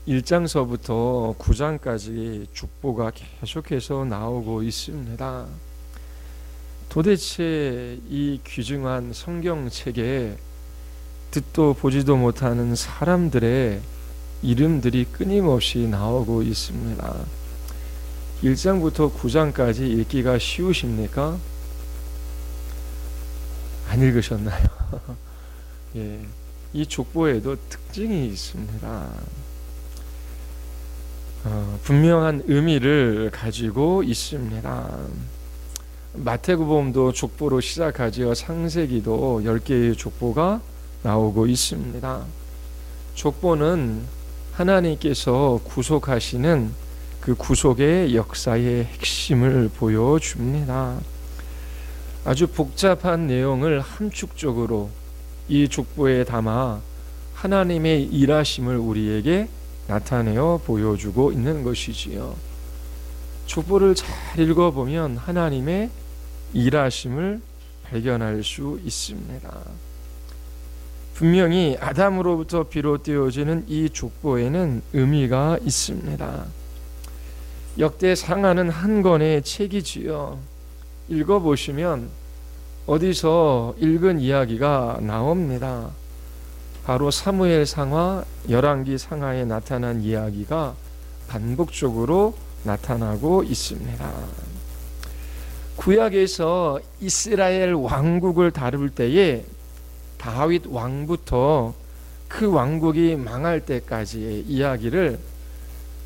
1장서부터 9장까지 족보가 계속해서 나오고 있습니다. 도대체 이 귀중한 성경책에 듣도 보지도 못하는 사람들의 이름들이 끊임없이 나오고 있습니다. 1장부터 9장까지 읽기가 쉬우십니까? 안 읽으셨나요? 예, 이 족보에도 특징이 있습니다. 분명한 의미를 가지고 있습니다. 마태복음도 족보로 시작하지요. 창세기도 10개의 족보가 나오고 있습니다. 족보는 하나님께서 구속하시는 그 구속의 역사의 핵심을 보여줍니다. 아주 복잡한 내용을 함축적으로 이 족보에 담아 하나님의 일하심을 우리에게 나타내어 보여주고 있는 것이지요. 족보를 잘 읽어보면 하나님의 일하심을 발견할 수 있습니다. 분명히 아담으로부터 비롯되어지는 이 족보에는 의미가 있습니다. 역대상하는 한 권의 책이지요. 읽어보시면 어디서 읽은 이야기가 나옵니다. 바로 사무엘 상하, 열왕기 상하에 나타난 이야기가 반복적으로 나타나고 있습니다. 구약에서 이스라엘 왕국을 다룰 때에 다윗 왕부터 그 왕국이 망할 때까지의 이야기를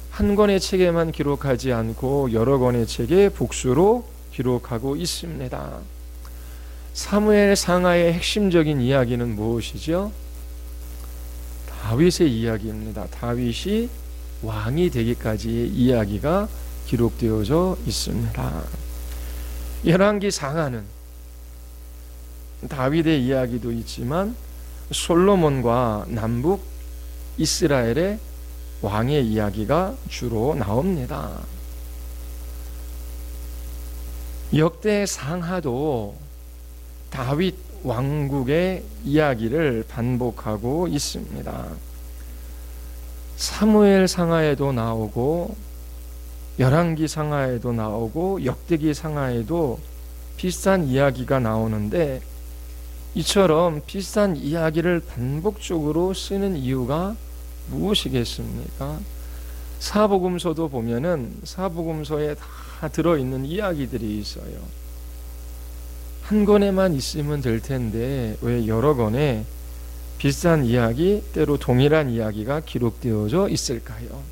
한 권의 책에만 기록하지 않고 여러 권의 책에 복수로 기록하고 있습니다. 사무엘 상하의 핵심적인 이야기는 무엇이죠? 다윗의 이야기입니다. 다윗이 왕이 되기까지의 이야기가 기록되어져 있습니다. 열왕기 상하는 다윗의 이야기도 있지만 솔로몬과 남북 이스라엘의 왕의 이야기가 주로 나옵니다. 역대상하도 다윗 왕국의 이야기를 반복하고 있습니다. 사무엘 상하에도 나오고 열왕기 상하에도 나오고 역대기 상하에도 비슷한 이야기가 나오는데 이처럼 비슷한 이야기를 반복적으로 쓰는 이유가 무엇이겠습니까? 사복음서도 보면은 사복음서에 다 들어있는 이야기들이 있어요. 한 권에만 있으면 될 텐데 왜 여러 권에 비슷한 이야기, 때로 동일한 이야기가 기록되어져 있을까요?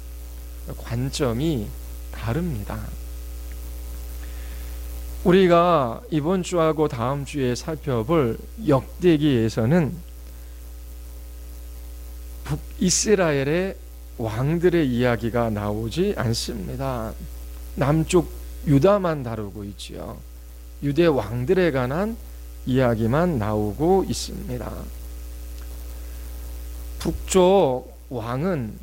관점이 다릅니다. 우리가 이번 주하고 다음 주에 살펴볼 역대기에서는 북이스라엘의 왕들의 이야기가 나오지 않습니다. 남쪽 유다만 다루고 있지요. 유대 왕들에 관한 이야기만 나오고 있습니다. 북쪽 왕은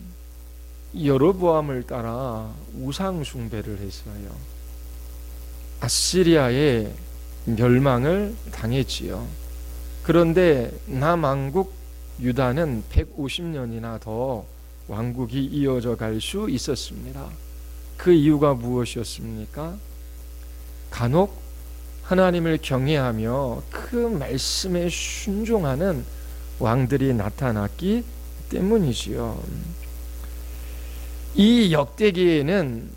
여로보암을 따라 우상 숭배를 했어요. 아시리아의 멸망을 당했지요. 그런데 남왕국 유다는 150년이나 더 왕국이 이어져 갈 수 있었습니다. 그 이유가 무엇이었습니까? 간혹 하나님을 경외하며 그 말씀에 순종하는 왕들이 나타났기 때문이지요. 이 역대기에는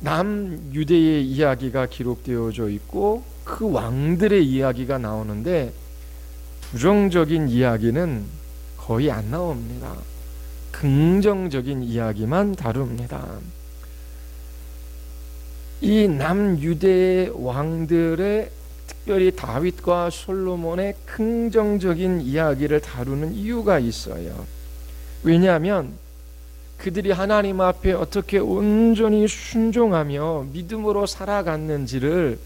남유대의 이야기가 기록되어져 있고 그 왕들의 이야기가 나오는데 부정적인 이야기는 거의 안 나옵니다. 긍정적인 이야기만 다룹니다. 이 남유대의 왕들의 특별히 다윗과 솔로몬의 긍정적인 이야기를 다루는 이유가 있어요. 왜냐하면 그들이 하나님 앞에 어떻게 온전히 순종하며 믿음으로 살아갔는지를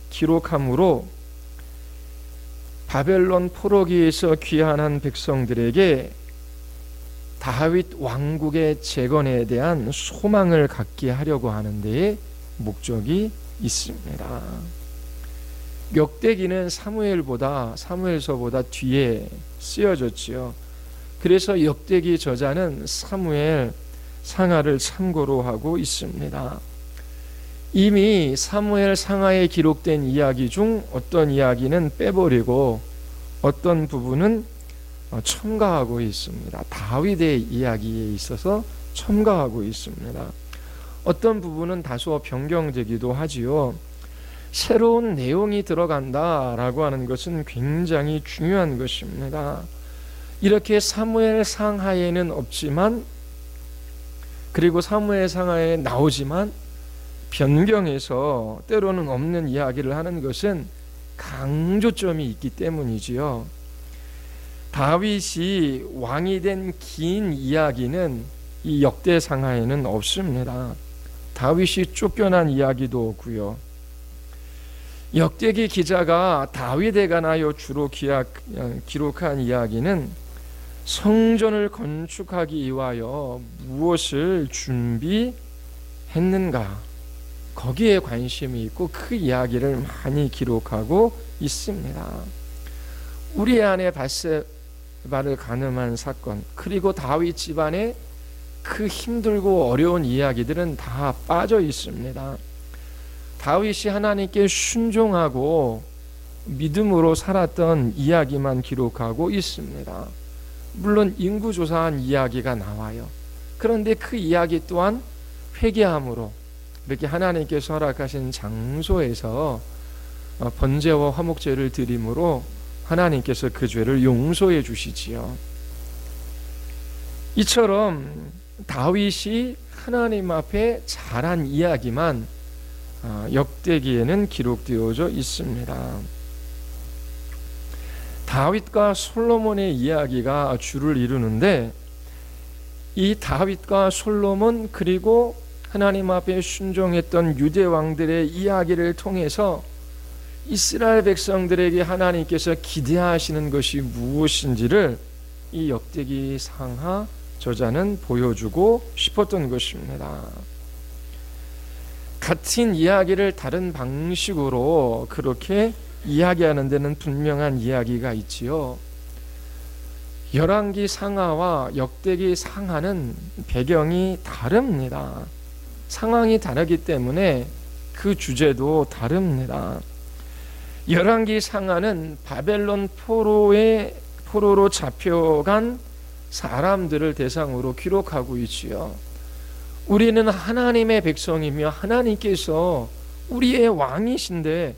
기록함으로 바벨론 포로기에서 귀환한 백성들에게 다윗 왕국의 재건에 대한 소망을 갖게 하려고 하는 데에 목적이 있습니다. 역대기는 사무엘서보다 뒤에 쓰여졌지요. 그래서 역대기 저자는 사무엘 상하를 참고로 하고 있습니다. 이미 사무엘 상하에 기록된 이야기 중 어떤 이야기는 빼버리고 어떤 부분은 첨가하고 있습니다. 다윗의 이야기에 있어서 첨가하고 있습니다. 어떤 부분은 다소 변경되기도 하지요. 새로운 내용이 들어간다라고 하는 것은 굉장히 중요한 것입니다. 이렇게 사무엘 상하에는 없지만, 그리고 사무엘 상하에 나오지만 변경해서 때로는 없는 이야기를 하는 것은 강조점이 있기 때문이지요. 다윗이 왕이 된 긴 이야기는 이 역대 상하에는 없습니다. 다윗이 쫓겨난 이야기도 없고요. 역대기 기자가 다윗에 관하여 주로 기록한 이야기는 성전을 건축하기 위하여 무엇을 준비했는가, 거기에 관심이 있고 그 이야기를 많이 기록하고 있습니다. 우리 안에 밧세바를 간음한 사건, 그리고 다윗 집안의 그 힘들고 어려운 이야기들은 다 빠져 있습니다. 다윗이 하나님께 순종하고 믿음으로 살았던 이야기만 기록하고 있습니다. 물론 인구조사한 이야기가 나와요. 그런데 그 이야기 또한 회개함으로 이렇게 하나님께서 허락하신 장소에서 번제와 화목제를 드림으로 하나님께서 그 죄를 용서해 주시지요. 이처럼 다윗이 하나님 앞에 잘한 이야기만 역대기에는 기록되어져 있습니다. 다윗과 솔로몬의 이야기가 주를 이루는데, 이 다윗과 솔로몬 그리고 하나님 앞에 순종했던 유대 왕들의 이야기를 통해서 이스라엘 백성들에게 하나님께서 기대하시는 것이 무엇인지를 이 역대기 상하 저자는 보여주고 싶었던 것입니다. 같은 이야기를 다른 방식으로 그렇게 이야기하는 데는 분명한 이야기가 있지요. 열왕기 상하와 역대기 상하는 배경이 다릅니다. 상황이 다르기 때문에 그 주제도 다릅니다. 열왕기 상하는 바벨론 포로로 잡혀간 사람들을 대상으로 기록하고 있지요. 우리는 하나님의 백성이며 하나님께서 우리의 왕이신데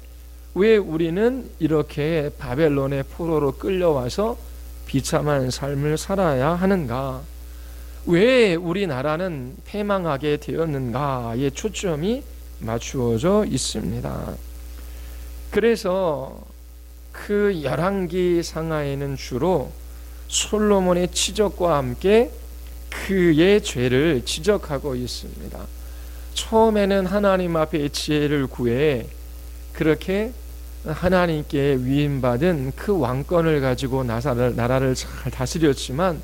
왜 우리는 이렇게 바벨론의 포로로 끌려와서 비참한 삶을 살아야 하는가? 왜 우리나라는 패망하게 되었는가에 초점이 맞추어져 있습니다. 그래서 그 열왕기 상하에는 주로 솔로몬의 지적과 함께 그의 죄를 지적하고 있습니다. 처음에는 하나님 앞에 지혜를 구해 그렇게 하나님께 위임받은 그 왕권을 가지고 나라를 잘 다스렸지만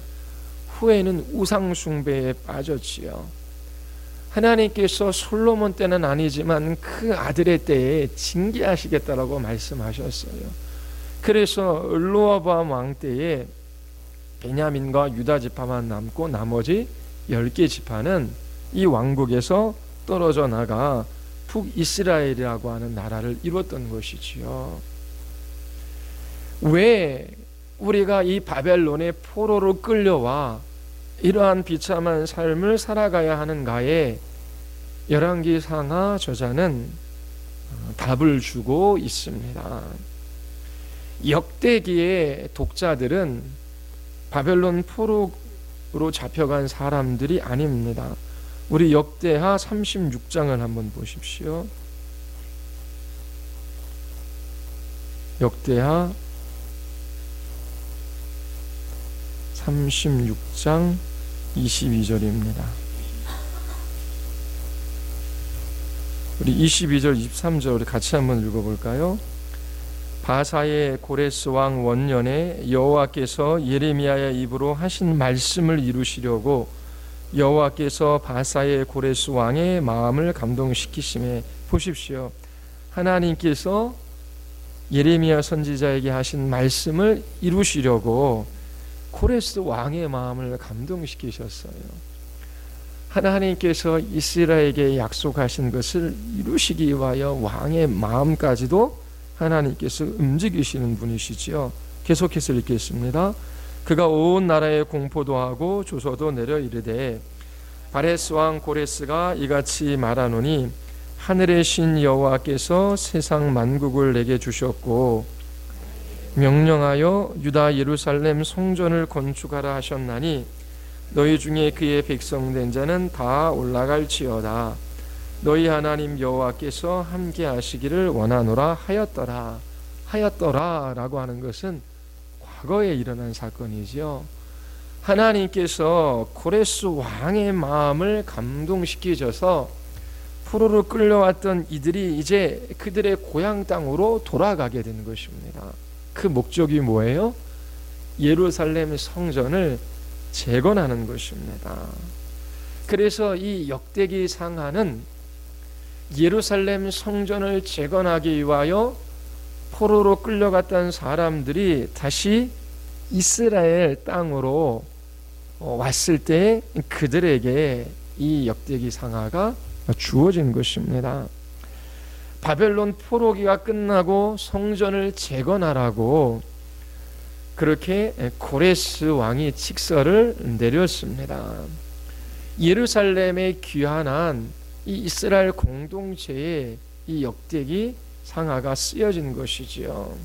후에는 우상 숭배에 빠졌지요. 하나님께서 솔로몬 때는 아니지만 그 아들의 때에 징계하시겠다라고 말씀하셨어요. 그래서 르호보암 왕 때에 베냐민과 유다 지파만 남고 나머지 10개 지파는 이 왕국에서 떨어져 나가 북이스라엘이라고 하는 나라를 이뤘던 것이지요. 왜 우리가 이 바벨론의 포로로 끌려와 이러한 비참한 삶을 살아가야 하는가에 열왕기 상하 저자는 답을 주고 있습니다. 역대기의 독자들은 바벨론 포로로 잡혀간 사람들이 아닙니다. 우리 역대하 36장을 한번 보십시오. 역대하 36장 22절입니다. 우리 22절 23절 우리 같이 한번 읽어볼까요? 바사의 고레스 왕 원년에 여호와께서 예레미야의 입으로 하신 말씀을 이루시려고 여호와께서 바사의 고레스 왕의 마음을 감동시키심에, 보십시오. 하나님께서 예레미야 선지자에게 하신 말씀을 이루시려고 고레스 왕의 마음을 감동시키셨어요. 하나님께서 이스라엘에게 약속하신 것을 이루시기 위하여 왕의 마음까지도 하나님께서 움직이시는 분이시지요. 계속해서 읽겠습니다. 그가 온 나라에 공포도 하고 조서도 내려 이르되 바레스 왕 고레스가 이같이 말하노니 하늘의 신 여호와께서 세상 만국을 내게 주셨고 명령하여 유다 예루살렘 성전을 건축하라 하셨나니 너희 중에 그의 백성된 자는 다 올라갈지어다. 너희 하나님 여호와께서 함께 하시기를 원하노라 하였더라 라고 하는 것은 과거에 일어난 사건이지요. 하나님께서 고레스 왕의 마음을 감동시키셔서 포로로 끌려왔던 이들이 이제 그들의 고향 땅으로 돌아가게 된 것입니다. 그 목적이 뭐예요? 예루살렘 성전을 재건하는 것입니다. 그래서 이 역대기 상하는 예루살렘 성전을 재건하기 위하여 포로로 끌려갔던 사람들이 다시 이스라엘 땅으로 왔을 때 그들에게 이 역대기 상하가 주어진 것입니다. 바벨론 포로기가 끝나고 성전을 재건하라고 그렇게 고레스 왕이 칙서를 내렸습니다. 예루살렘에 귀환한 이 이스라엘 공동체에 이 역대기 상하가 쓰여진 것이지요.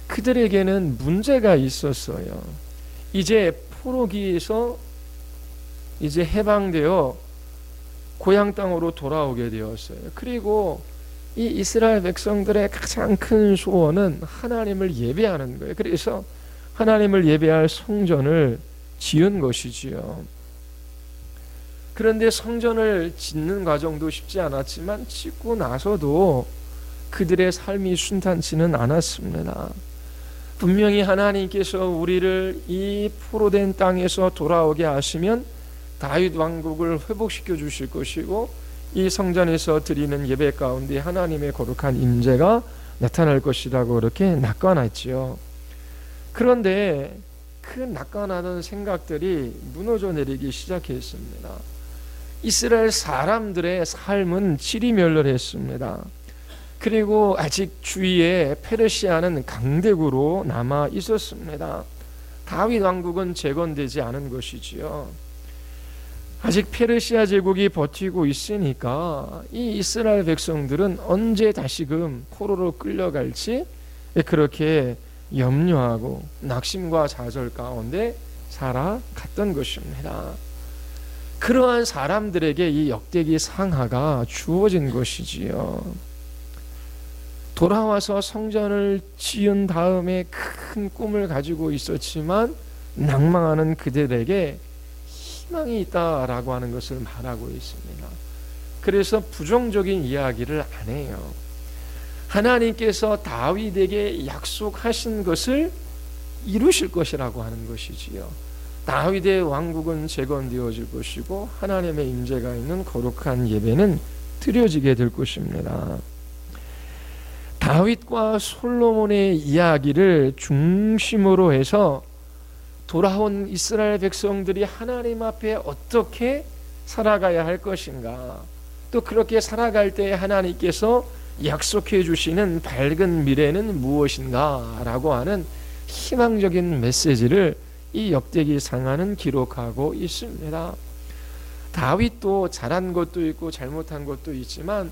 그들에게는 문제가 있었어요. 이제 포로기에서 이제 해방되어 고향 땅으로 돌아오게 되었어요. 그리고 이 이스라엘 백성들의 가장 큰 소원은 하나님을 예배하는 거예요. 그래서 하나님을 예배할 성전을 지은 것이지요. 그런데 성전을 짓는 과정도 쉽지 않았지만 짓고 나서도 그들의 삶이 순탄치는 않았습니다. 분명히 하나님께서 우리를 이 포로된 땅에서 돌아오게 하시면 다윗 왕국을 회복시켜 주실 것이고 이 성전에서 드리는 예배 가운데 하나님의 거룩한 임재가 나타날 것이라고 그렇게 낙관했지요. 그런데 그 낙관하던 생각들이 무너져 내리기 시작했습니다. 이스라엘 사람들의 삶은 지리멸렬했습니다. 그리고 아직 주위에 페르시아는 강대국으로 남아 있었습니다. 다윗 왕국은 재건되지 않은 것이지요. 아직 페르시아 제국이 버티고 있으니까 이 이스라엘 백성들은 언제 다시금 포로로 끌려갈지 그렇게 염려하고 낙심과 좌절 가운데 살아갔던 것입니다. 그러한 사람들에게 이 역대기 상하가 주어진 것이지요. 돌아와서 성전을 지은 다음에 큰 꿈을 가지고 있었지만 낭망하는 그들에게 희망이 있다라고 하는 것을 말하고 있습니다. 그래서 부정적인 이야기를 안 해요. 하나님께서 다윗에게 약속하신 것을 이루실 것이라고 하는 것이지요. 다윗의 왕국은 재건되어질 것이고 하나님의 임재가 있는 거룩한 예배는 드려지게 될 것입니다. 다윗과 솔로몬의 이야기를 중심으로 해서 돌아온 이스라엘 백성들이 하나님 앞에 어떻게 살아가야 할 것인가, 또 그렇게 살아갈 때 하나님께서 약속해 주시는 밝은 미래는 무엇인가 라고 하는 희망적인 메시지를 이 역대기 상하는 기록하고 있습니다. 다윗도 잘한 것도 있고 잘못한 것도 있지만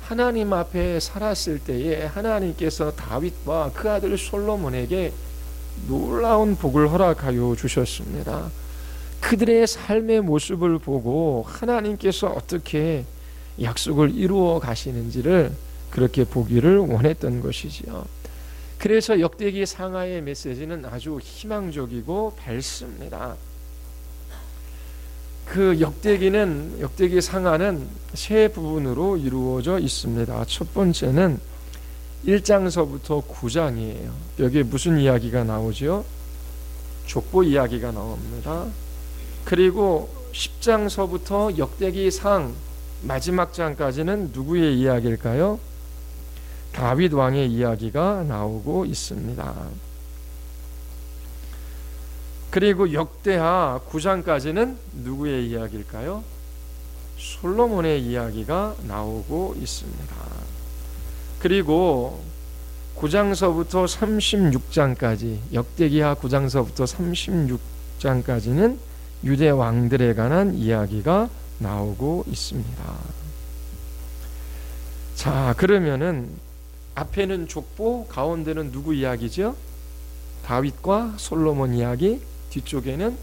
하나님 앞에 살았을 때에 하나님께서 다윗과 그 아들 솔로몬에게 놀라운 복을 허락하여 주셨습니다. 그들의 삶의 모습을 보고 하나님께서 어떻게 약속을 이루어 가시는지를 그렇게 보기를 원했던 것이지요. 그래서 역대기 상하의 메시지는 아주 희망적이고 밝습니다. 그 역대기 상하는 세 부분으로 이루어져 있습니다. 첫 번째는 1장서부터 9장이에요. 여기에 무슨 이야기가 나오죠? 족보 이야기가 나옵니다. 그리고 10장서부터 역대기 상 마지막 장까지는 누구의 이야기일까요? 다윗 왕의 이야기가 나오고 있습니다. 그리고 역대하 9장까지는 누구의 이야기일까요? 솔로몬의 이야기가 나오고 있습니다. 그리고 9장서부터 36장까지, 역대기하 9장서부터 36장까지는 유대 왕들에 관한 이야기가 나오고 있습니다. 자, 그러면은 앞에는 족보, 가운데는 누구 이야기죠? 다윗과 솔로몬 이야기, 뒤쪽에는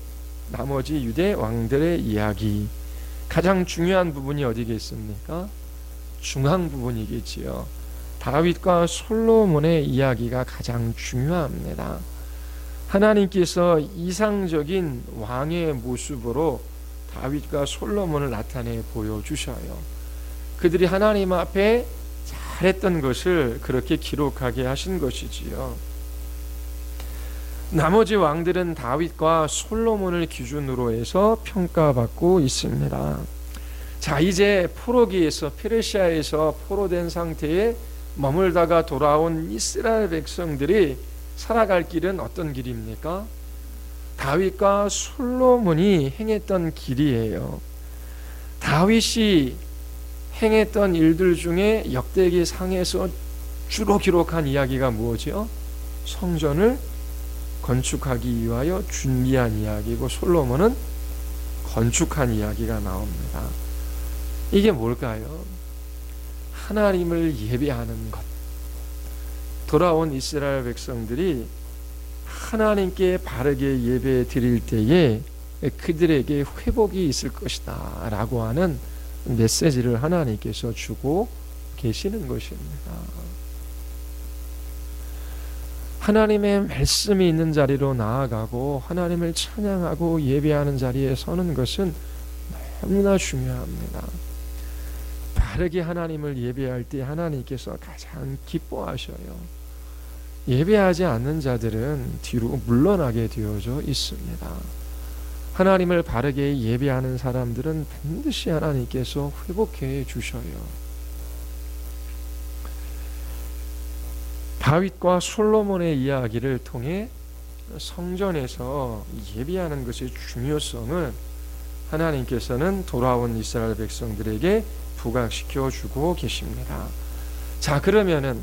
나머지 유대 왕들의 이야기. 가장 중요한 부분이 어디겠습니까? 중앙 부분이겠지요. 다윗과 솔로몬의 이야기가 가장 중요합니다. 하나님께서 이상적인 왕의 모습으로 다윗과 솔로몬을 나타내 보여주셔요. 그들이 하나님 앞에 잘했던 것을 그렇게 기록하게 하신 것이지요. 나머지 왕들은 다윗과 솔로몬을 기준으로 해서 평가받고 있습니다. 자, 이제 포로기에서, 페르시아에서 포로된 상태에 머물다가 돌아온 이스라엘 백성들이 살아갈 길은 어떤 길입니까? 다윗과 솔로몬이 행했던 길이에요. 다윗이 행했던 일들 중에 역대기 상에서 주로 기록한 이야기가 무엇이요? 성전을 건축하기 위하여 준비한 이야기고, 솔로몬은 건축한 이야기가 나옵니다. 이게 뭘까요? 하나님을 예배하는 것. 돌아온 이스라엘 백성들이 하나님께 바르게 예배 드릴 때에 그들에게 회복이 있을 것이다 라고 하는 메시지를 하나님께서 주고 계시는 것입니다. 하나님의 말씀이 있는 자리로 나아가고 하나님을 찬양하고 예배하는 자리에 서는 것은 너무나 중요합니다. 바르게 하나님을 예배할 때 하나님께서 가장 기뻐하셔요. 예배하지 않는 자들은 뒤로 물러나게 되어져 있습니다. 하나님을 바르게 예배하는 사람들은 반드시 하나님께서 회복해 주셔요. 다윗과 솔로몬의 이야기를 통해 성전에서 예배하는 것의 중요성을 하나님께서는 돌아온 이스라엘 백성들에게 부각시켜 주고 계십니다. 자, 그러면은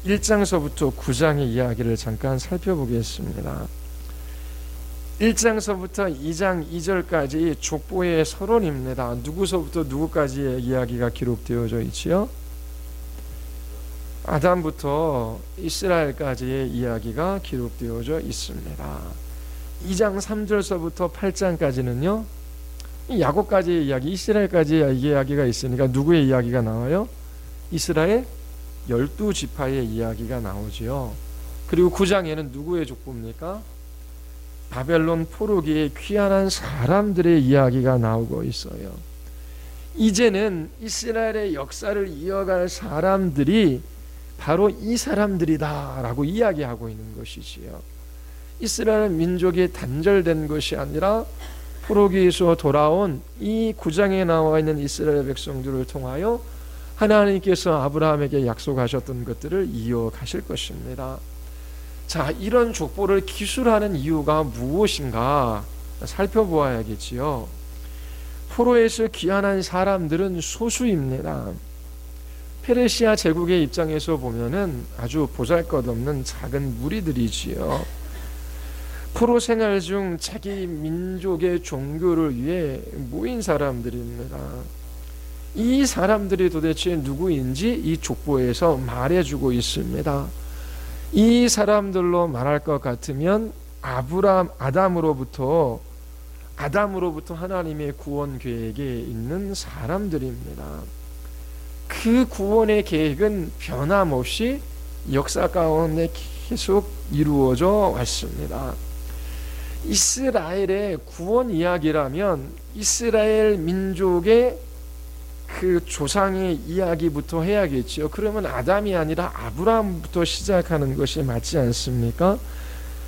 1장서부터 9장의 이야기를 잠깐 살펴보겠습니다. 1장서부터 2장 2절까지 족보의 서론입니다. 누구서부터 누구까지의 이야기가 기록되어져 있지요? 아담부터 이스라엘까지의 이야기가 기록되어져 있습니다. 2장 3절서부터 8장까지는요, 야곱까지의 이야기, 이스라엘까지의 이야기가 있으니까 누구의 이야기가 나와요? 이스라엘 12지파의 이야기가 나오지요. 그리고 9장에는 누구의 족보입니까? 바벨론 포로기에 귀환한 사람들의 이야기가 나오고 있어요. 이제는 이스라엘의 역사를 이어갈 사람들이 바로 이 사람들이다 라고 이야기하고 있는 것이지요. 이스라엘 민족이 단절된 것이 아니라 포로기에서 돌아온 이 9장에 나와 있는 이스라엘 백성들을 통하여 하나님께서 아브라함에게 약속하셨던 것들을 이어가실 것입니다. 자, 이런 족보를 기술하는 이유가 무엇인가 살펴보아야겠지요. 포로에서 귀환한 사람들은 소수입니다. 페르시아 제국의 입장에서 보면은 아주 보잘것없는 작은 무리들이지요. 포로 생활 중 자기 민족의 종교를 위해 모인 사람들입니다. 이 사람들이 도대체 누구인지 이 족보에서 말해주고 있습니다. 이 사람들로 말할 것 같으면 아담으로부터 하나님의 구원 계획에 있는 사람들입니다. 그 구원의 계획은 변함없이 역사 가운데 계속 이루어져 왔습니다. 이스라엘의 구원 이야기라면 이스라엘 민족의 그 조상의 이야기부터 해야겠죠. 그러면 아담이 아니라 아브라함부터 시작하는 것이 맞지 않습니까?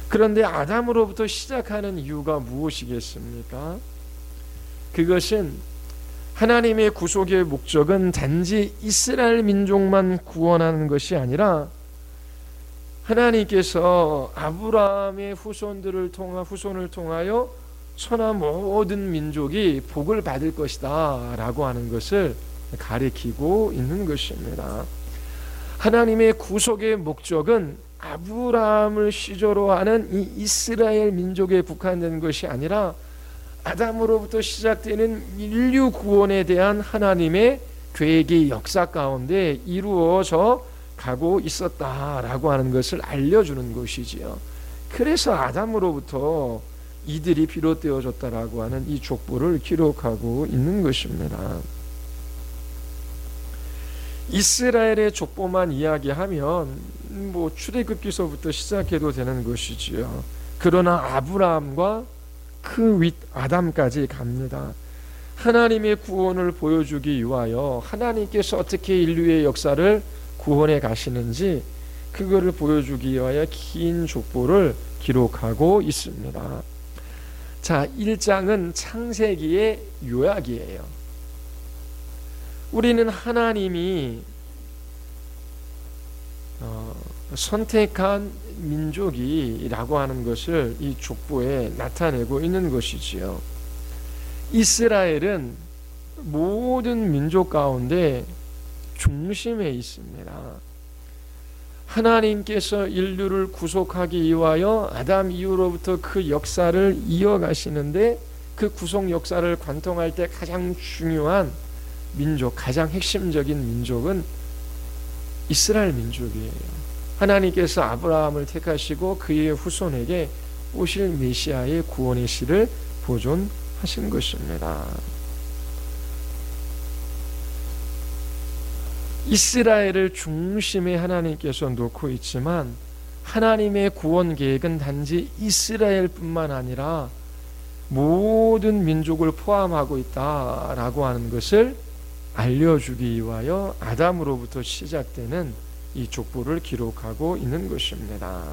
그런데 아담으로부터 시작하는 이유가 무엇이겠습니까? 그것은 하나님의 구속의 목적은 단지 이스라엘 민족만 구원하는 것이 아니라 하나님께서 아브라함의 후손을 통하여 천하 모든 민족이 복을 받을 것이다 라고 하는 것을 가리키고 있는 것입니다. 하나님의 구속의 목적은 아브라함을 시조로 하는 이 이스라엘 민족에 국한된 것이 아니라 아담으로부터 시작되는 인류 구원에 대한 하나님의 계획의 역사 가운데 이루어져 가고 있었다라고 하는 것을 알려주는 것이지요. 그래서 아담으로부터 이들이 비롯되어졌다라고 하는 이 족보를 기록하고 있는 것입니다. 이스라엘의 족보만 이야기하면 출애굽기서부터 시작해도 되는 것이지요. 그러나 아브라함과 그 윗 아담까지 갑니다. 하나님의 구원을 보여주기 위하여 하나님께서 어떻게 인류의 역사를 구원해 가시는지 그거를 보여주기 위하여 긴 족보를 기록하고 있습니다. 자, 1장은 창세기의 요약이에요. 우리는 하나님이 선택한 민족이라고 하는 것을 이 족보에 나타내고 있는 것이지요. 이스라엘은 모든 민족 가운데 중심에 있습니다. 하나님께서 인류를 구속하기 위하여 아담 이후로부터 그 역사를 이어가시는데 그 구속 역사를 관통할 때 가장 중요한 민족, 가장 핵심적인 민족은 이스라엘 민족이에요. 하나님께서 아브라함을 택하시고 그의 후손에게 오실 메시아의 구원의 씨를 보존하신 것입니다. 이스라엘을 중심에 하나님께서 놓고 있지만 하나님의 구원 계획은 단지 이스라엘뿐만 아니라 모든 민족을 포함하고 있다라고 하는 것을 알려주기 위하여 아담으로부터 시작되는 이 족보를 기록하고 있는 것입니다.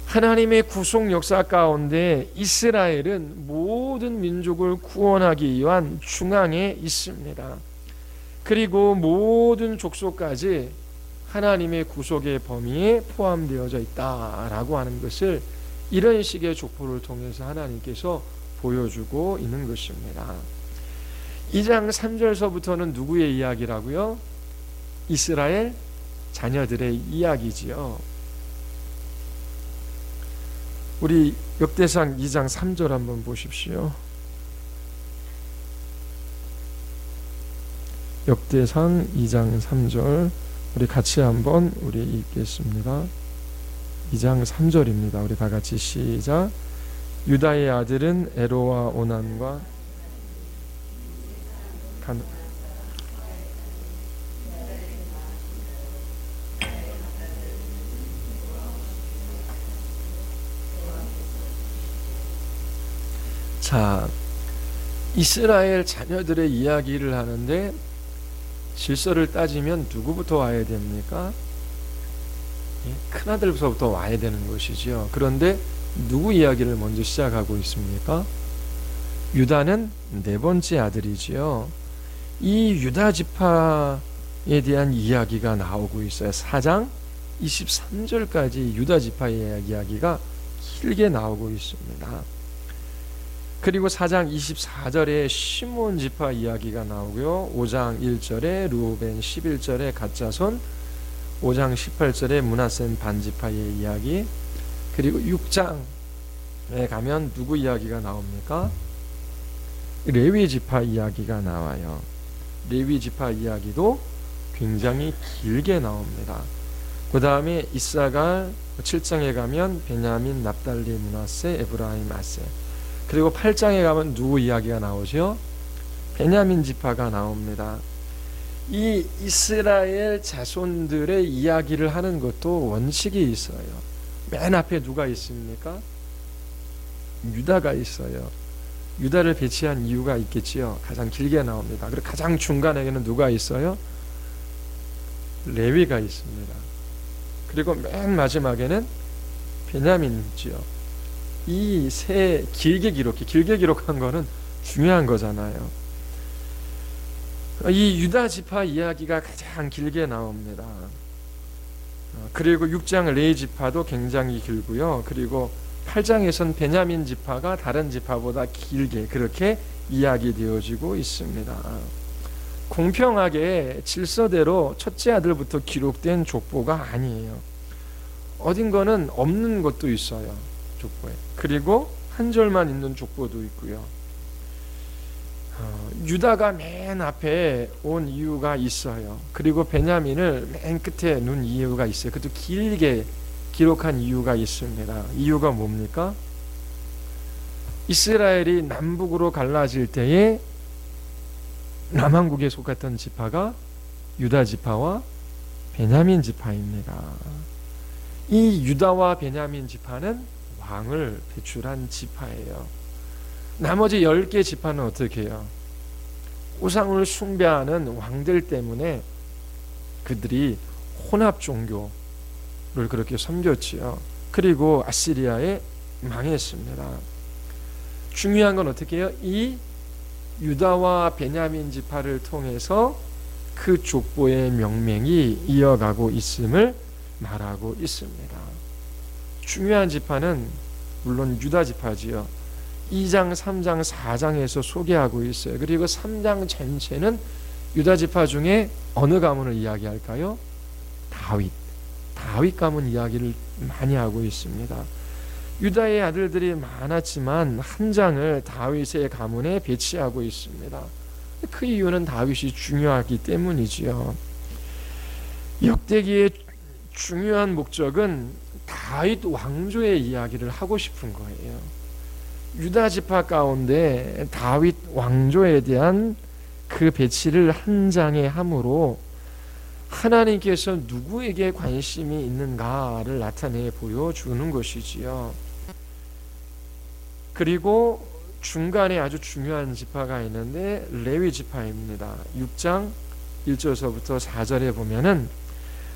하나님의 구속 역사 가운데 이스라엘은 모든 민족을 구원하기 위한 중앙에 있습니다. 그리고 모든 족속까지 하나님의 구속의 범위에 포함되어져 있다라고 하는 것을 이런 식의 족보를 통해서 하나님께서 보여주고 있는 것입니다. 2장 3절서부터는 누구의 이야기라고요? 이스라엘 자녀들의 이야기지요. 우리 역대상 2장 3절 한번 보십시오. 역대상 2장 3절 우리 같이 한번 우리 읽겠습니다. 2장 3절입니다. 우리 다 같이 시작. 유다의 아들은 에로와 오난과 자, 이스라엘 자녀들의 이야기를 하는데 질서를 따지면 누구부터 와야 됩니까? 큰아들부터 와야 되는 것이지요. 그런데 누구 이야기를 먼저 시작하고 있습니까? 유다는 네 번째 아들이지요. 이 유다 지파에 대한 이야기가 나오고 있어요. 4장 23절까지 유다 지파의 이야기가 길게 나오고 있습니다. 그리고 4장 24절에 시몬 지파 이야기가 나오고요. 5장 1절에 르우벤, 11절에 갓자손, 5장 18절에 므낫세 반지파의 이야기, 그리고 6장에 가면 누구 이야기가 나옵니까? 레위 지파 이야기가 나와요. 레위 지파 이야기도 굉장히 길게 나옵니다. 그 다음에 이사갈 7장에 가면 베냐민, 납달리, 므낫세, 에브라임, 아세. 그리고 8장에 가면 누구 이야기가 나오죠? 베냐민 지파가 나옵니다. 이 이스라엘 자손들의 이야기를 하는 것도 원칙이 있어요. 맨 앞에 누가 있습니까? 유다가 있어요. 유다를 배치한 이유가 있겠지요. 가장 길게 나옵니다. 그리고 가장 중간에는 누가 있어요? 레위가 있습니다. 그리고 맨 마지막에는 베냐민이지요. 이 세 길게 기록한 거는 중요한 거잖아요. 이 유다 지파 이야기가 가장 길게 나옵니다. 그리고 6장 레위 지파도 굉장히 길고요. 그리고 8장에선 베냐민 지파가 다른 지파보다 길게 그렇게 이야기되어지고 있습니다. 공평하게 질서대로 첫째 아들부터 기록된 족보가 아니에요. 어딘가는 없는 것도 있어요, 족보에. 그리고 한 절만 있는 족보도 있고요. 유다가 맨 앞에 온 이유가 있어요. 그리고 베냐민을 맨 끝에 놓은 이유가 있어요. 그것도 길게 기록한 이유가 있습니다. 이유가 뭡니까? 이스라엘이 남북으로 갈라질 때에 남한국에 속했던 지파가 유다 지파와 베냐민 지파입니다. 이 유다와 베냐민 지파는 왕을 배출한 지파예요. 나머지 10개 지파는 어떻게 해요? 우상을 숭배하는 왕들 때문에 그들이 혼합 종교를 그렇게 섬겼지요. 그리고 아시리아에 망했습니다. 중요한 건 어떻게 해요? 이 유다와 베냐민 지파를 통해서 그 족보의 명명이 이어가고 있음을 말하고 있습니다. 중요한 지파는 물론 유다 지파지요. 2장, 3장, 4장에서 소개하고 있어요. 그리고 3장 전체는 유다 지파 중에 어느 가문을 이야기할까요? 다윗 가문 이야기를 많이 하고 있습니다. 유다의 아들들이 많았지만 한 장을 다윗의 가문에 배치하고 있습니다. 그 이유는 다윗이 중요하기 때문이지요. 역대기의 중요한 목적은 다윗 왕조의 이야기를 하고 싶은 거예요. 유다 지파 가운데 다윗 왕조에 대한 그 배치를 한 장에 함으로 하나님께서 누구에게 관심이 있는가를 나타내 보여주는 것이지요. 그리고 중간에 아주 중요한 지파가 있는데 레위 지파입니다. 6장 1절서부터 4절에 보면은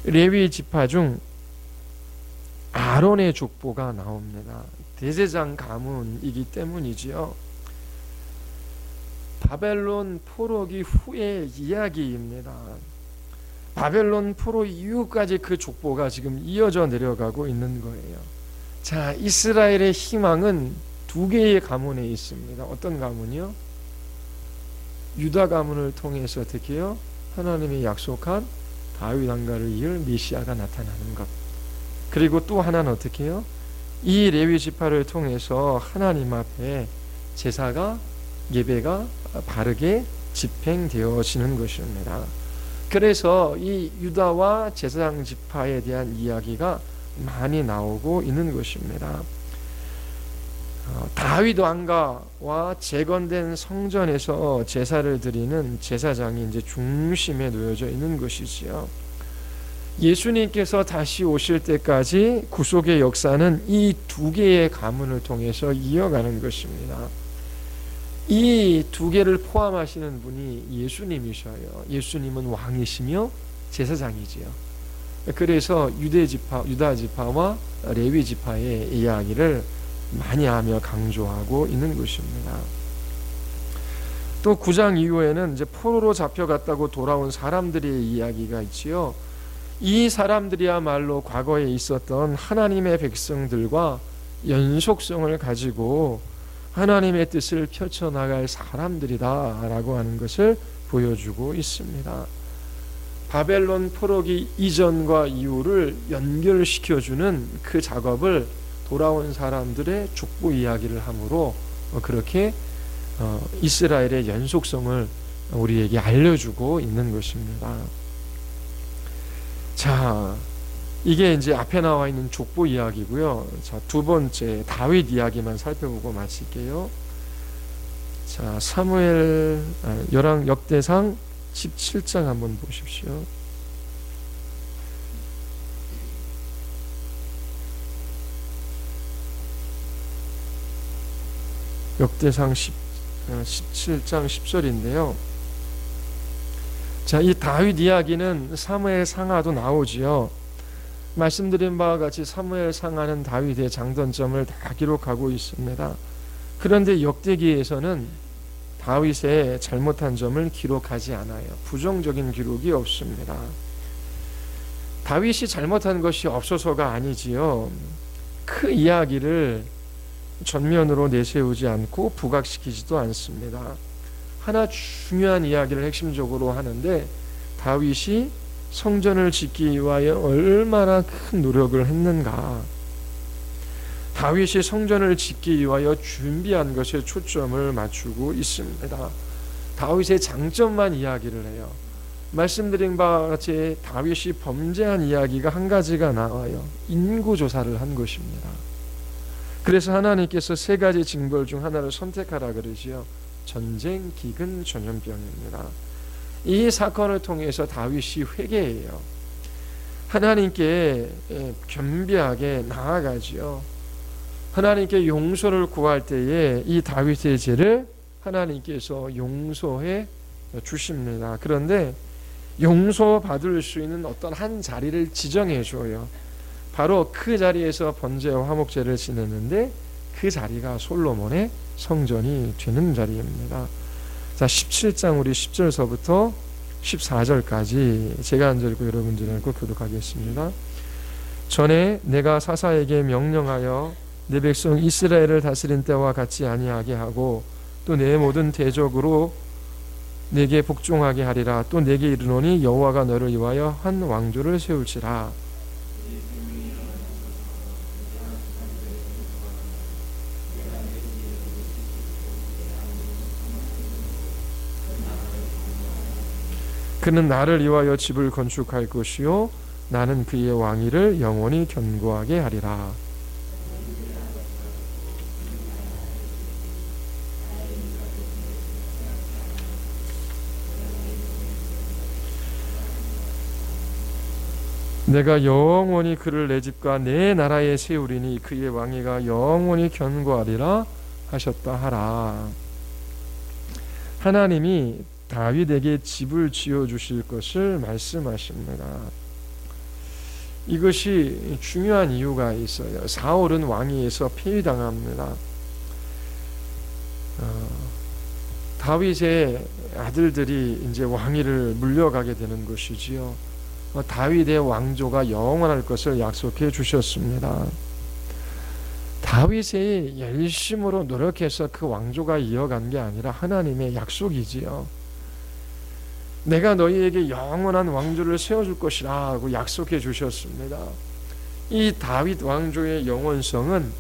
레위 지파 중 아론의 족보가 나옵니다. 대제사장 가문이기 때문이지요. 바벨론 포로기 후의 이야기입니다. 바벨론 포로 이후까지 그 족보가 지금 이어져 내려가고 있는 거예요. 자, 이스라엘의 희망은 두 개의 가문에 있습니다. 어떤 가문이요? 유다 가문을 통해서 어떻게 해요? 하나님이 약속한 다윗 왕가를 이을 메시아가 나타나는 것. 그리고 또 하나는 어떻게 해요? 이 레위 지파를 통해서 하나님 앞에 제사가 예배가 바르게 집행되어지는 것입니다. 그래서 이 유다와 제사장 지파에 대한 이야기가 많이 나오고 있는 것입니다. 다윗 왕가와 재건된 성전에서 제사를 드리는 제사장이 이제 중심에 놓여져 있는 것이지요. 예수님께서 다시 오실 때까지 구속의 역사는 이 두 개의 가문을 통해서 이어가는 것입니다. 이 두 개를 포함하시는 분이 예수님이셔요. 예수님은 왕이시며 제사장이지요. 그래서 유다 지파와 레위 지파의 이야기를 많이 하며 강조하고 있는 것입니다. 또 9장 이후에는 이제 포로로 잡혀갔다고 돌아온 사람들의 이야기가 있지요. 이 사람들이야말로 과거에 있었던 하나님의 백성들과 연속성을 가지고 하나님의 뜻을 펼쳐나갈 사람들이다라고 하는 것을 보여주고 있습니다. 바벨론 포로기 이전과 이후를 연결시켜주는 그 작업을 돌아온 사람들의 족보 이야기를 함으로 그렇게 이스라엘의 연속성을 우리에게 알려주고 있는 것입니다. 자, 이게 이제 앞에 나와 있는 족보 이야기고요. 자, 두 번째 다윗 이야기만 살펴보고 마칠게요. 자, 역대상 17장 한번 보십시오. 역대상 17장 10절인데요. 자, 이 다윗 이야기는 사무엘 상하도 나오지요. 말씀드린 바와 같이 사무엘 상하는 다윗의 장단점을 다 기록하고 있습니다. 그런데 역대기에서는 다윗의 잘못한 점을 기록하지 않아요. 부정적인 기록이 없습니다. 다윗이 잘못한 것이 없어서가 아니지요. 그 이야기를 전면으로 내세우지 않고 부각시키지도 않습니다. 하나 중요한 이야기를 핵심적으로 하는데, 다윗이 성전을 짓기 위하여 얼마나 큰 노력을 했는가. 다윗이 성전을 짓기 위하여 준비한 것에 초점을 맞추고 있습니다. 다윗의 장점만 이야기를 해요. 말씀드린 바와 같이 다윗이 범죄한 이야기가 한 가지가 나와요. 인구조사를 한 것입니다. 그래서 하나님께서 세 가지 징벌 중 하나를 선택하라 그러지요. 전쟁, 기근, 전염병입니다. 이 사건을 통해서 다윗이 회개해요. 하나님께 겸비하게 나아가지요. 하나님께 용서를 구할 때에 이 다윗의 죄를 하나님께서 용서해 주십니다. 그런데 용서받을 수 있는 어떤 한 자리를 지정해 줘요. 바로 그 자리에서 번제와 화목제를 지냈는데 그 자리가 솔로몬의 성전이 되는 자리입니다. 자, 17장 우리 10절서부터 14절까지 제가 한 절 읽고 여러분들이 읽고 교독하겠습니다. 전에 내가 사사에게 명령하여 내 백성 이스라엘을 다스린 때와 같이 아니하게 하고 또 내 모든 대적으로 내게 복종하게 하리라. 또 내게 이르노니 여호와가 너를 위하여 한 왕조를 세울지라. 그는 나를 위하여 집을 건축할 것이요 나는 그의 왕위를 영원히 견고하게 하리라. 내가 영원히 그를 내 집과 내 나라에 세우리니 그의 왕위가 영원히 견고하리라 하셨다 하라. 하나님이 다윗에게 집을 지어주실 것을 말씀하십니다. 이것이 중요한 이유가 있어요. 사울은 왕위에서 폐위당합니다. 다윗의 아들들이 이제 왕위를 물려가게 되는 것이지요. 다윗의 왕조가 영원할 것을 약속해 주셨습니다. 다윗이 열심으로 노력해서 그 왕조가 이어간 게 아니라 하나님의 약속이지요. 내가 너희에게 영원한 왕조를 세워줄 것이라고 약속해 주셨습니다. 이 다윗 왕조의 영원성은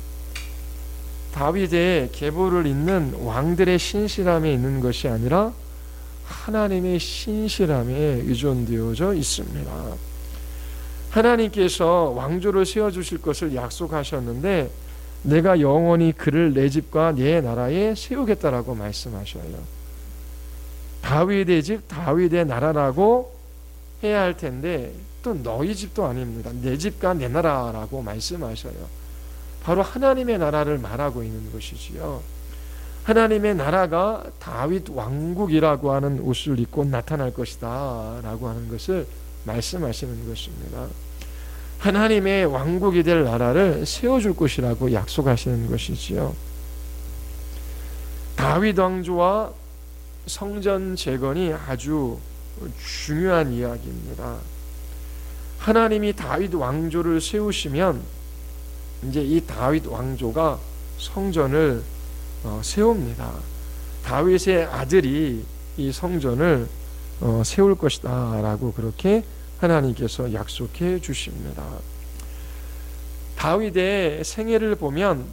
다윗의 계보를 잇는 왕들의 신실함에 있는 것이 아니라 하나님의 신실함에 의존되어져 있습니다. 하나님께서 왕조를 세워주실 것을 약속하셨는데 내가 영원히 그를 내 집과 내 나라에 세우겠다라고 말씀하셔요. 다윗의 집, 다윗의 나라라고 해야 할 텐데 또 너희 집도 아닙니다. 내 집과 내 나라라고 말씀하셔요. 바로 하나님의 나라를 말하고 있는 것이지요. 하나님의 나라가 다윗 왕국이라고 하는 옷을 입고 나타날 것이다 라고 하는 것을 말씀하시는 것입니다. 하나님의 왕국이 될 나라를 세워줄 것이라고 약속하시는 것이지요. 다윗 왕조와 성전 재건이 아주 중요한 이야기입니다. 하나님이 다윗 왕조를 세우시면 이제 이 다윗 왕조가 성전을 세웁니다. 다윗의 아들이 이 성전을 세울 것이다 라고 그렇게 하나님께서 약속해 주십니다. 다윗의 생애를 보면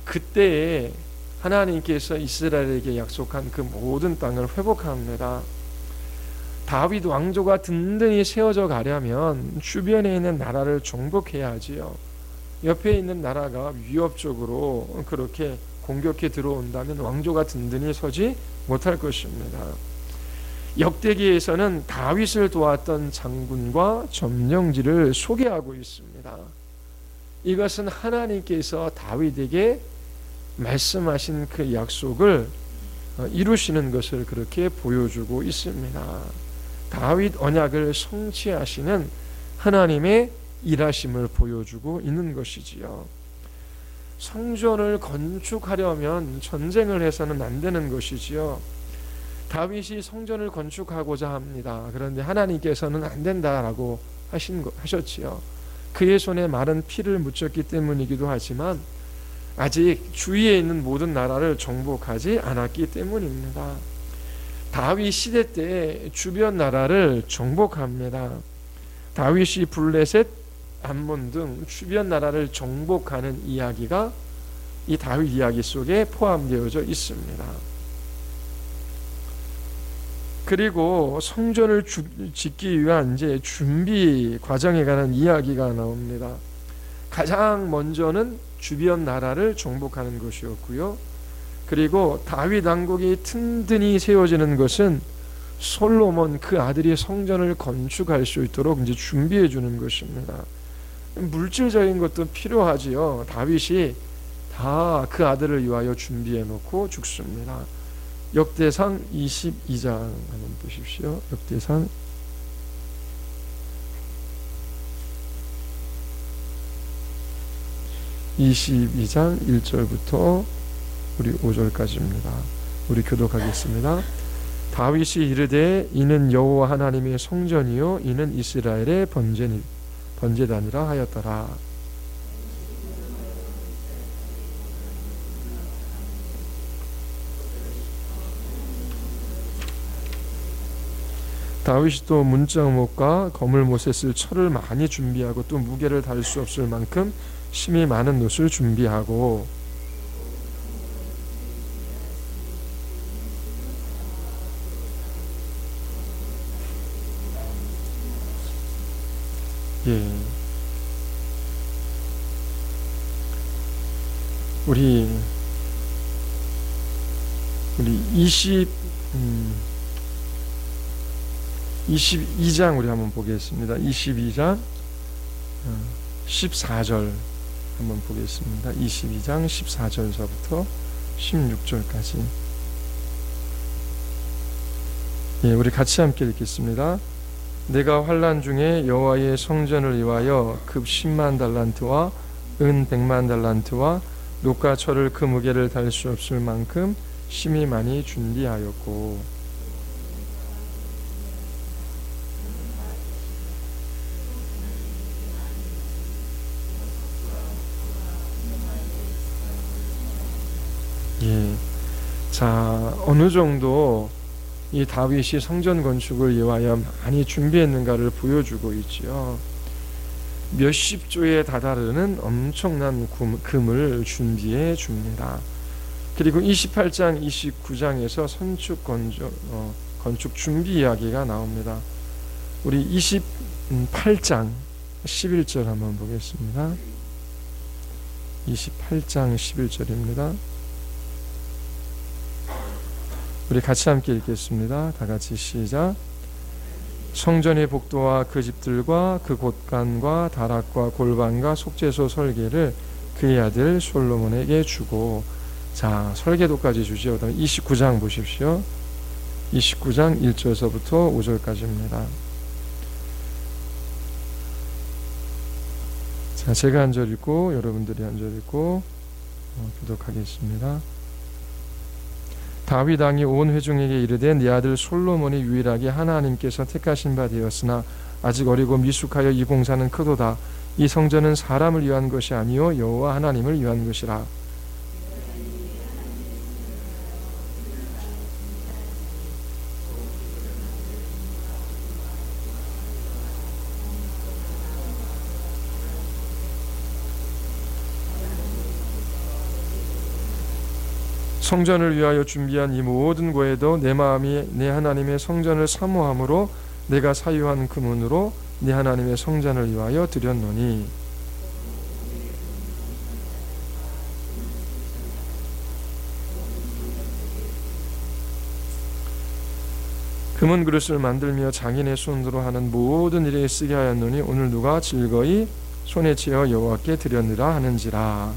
그때에 하나님께서 이스라엘에게 약속한 그 모든 땅을 회복합니다. 다윗 왕조가 든든히 세워져 가려면 주변에 있는 나라를 정복해야 하지요. 옆에 있는 나라가 위협적으로 그렇게 공격해 들어온다면 왕조가 든든히 서지 못할 것입니다. 역대기에서는 다윗을 도왔던 장군과 점령지를 소개하고 있습니다. 이것은 하나님께서 다윗에게 말씀하신 그 약속을 이루시는 것을 그렇게 보여주고 있습니다. 다윗 언약을 성취하시는 하나님의 일하심을 보여주고 있는 것이지요. 성전을 건축하려면 전쟁을 해서는 안 되는 것이지요. 다윗이 성전을 건축하고자 합니다. 그런데 하나님께서는 안 된다라고 하셨지요. 그의 손에 마른 피를 묻혔기 때문이기도 하지만 아직 주위에 있는 모든 나라를 정복하지 않았기 때문입니다. 다윗 시대 때 주변 나라를 정복합니다. 다윗이 블레셋, 암몬 등 주변 나라를 정복하는 이야기가 이 다윗 이야기 속에 포함되어져 있습니다. 그리고 성전을 짓기 위한 이제 준비 과정에 관한 이야기가 나옵니다. 가장 먼저는 주변 나라를 정복하는 것이었고요. 그리고 다윗 왕국이 튼튼히 세워지는 것은 솔로몬 그 아들이 성전을 건축할 수 있도록 이제 준비해 주는 것입니다. 물질적인 것도 필요하지요. 다윗이 다 그 아들을 위하여 준비해 놓고 죽습니다. 역대상 22장 한번 보십시오. 역대상 22장 1절부터 우리 5절까지입니다. 우리 교독하겠습니다. 다윗이 이르되 이는 여호와 하나님의 성전이요 이는 이스라엘의 번제단이라 하였더라. 다윗이 또 문짝목과 거물못에 쓸 철을 많이 준비하고 또 무게를 달 수 없을 만큼 심히 많은 놋을 준비하고 우리 22장 우리 한번 보겠습니다. 22장 14절 한번 보겠습니다. 22장 14절서부터 16절까지 우리 같이 함께 읽겠습니다. 내가 환난 중에 여호와의 성전을 위하여 급 10만 달란트와 은 100만 달란트와 놋과 철을 그 무게를 달 수 없을 만큼 심히 많이 준비하였고 자, 어느 정도 이 다윗이 성전 건축을 위하여 많이 준비했는가를 보여주고 있지요. 몇십 조에 다다르는 엄청난 금을 준비해 줍니다. 그리고 28장, 29장에서 건축 준비 이야기가 나옵니다. 우리 28장 11절 한번 보겠습니다. 28장 11절입니다. 우리 같이 함께 읽겠습니다. 다 같이 시작. 성전의 복도와 그 집들과 그 곳간과 다락과 골반과 속죄소 설계를 그의 아들 솔로몬에게 주고 자 설계도까지 주시오. 그다음에 29장 보십시오. 29장 1절서부터 5절까지입니다. 자 제가 한 절 읽고 여러분들이 한 절 읽고 교독하겠습니다. 다윗 왕이 온 회중에게 이르되 네 아들 솔로몬이 유일하게 하나님께서 택하신 바 되었으나 아직 어리고 미숙하여 이 공사는 크도다. 이 성전은 사람을 위한 것이 아니요 여호와 하나님을 위한 것이라. 성전을 위하여 준비한 이 모든 고에도 내 마음이 내 하나님의 성전을 사모함으로 내가 사유한 금은으로 내 하나님의 성전을 위하여 드렸노니 금은 그릇을 만들며 장인의 손으로 하는 모든 일에 쓰게 하였노니 오늘 누가 즐거이 손에 채어 여호와께 드렸느라 하는지라.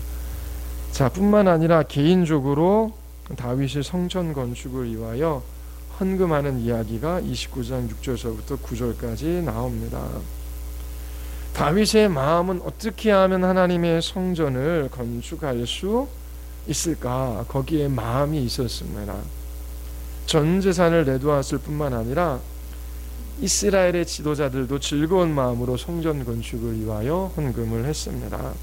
자, 뿐만 아니라 개인적으로 다윗이 성전 건축을 위하여 헌금하는 이야기가 29장 6절서부터 9절까지 나옵니다. 다윗의 마음은 어떻게 하면 하나님의 성전을 건축할 수 있을까? 거기에 마음이 있었습니다. 전 재산을 내놓았을 뿐만 아니라 이스라엘의 지도자들도 즐거운 마음으로 성전 건축을 위하여 헌금을 했습니다.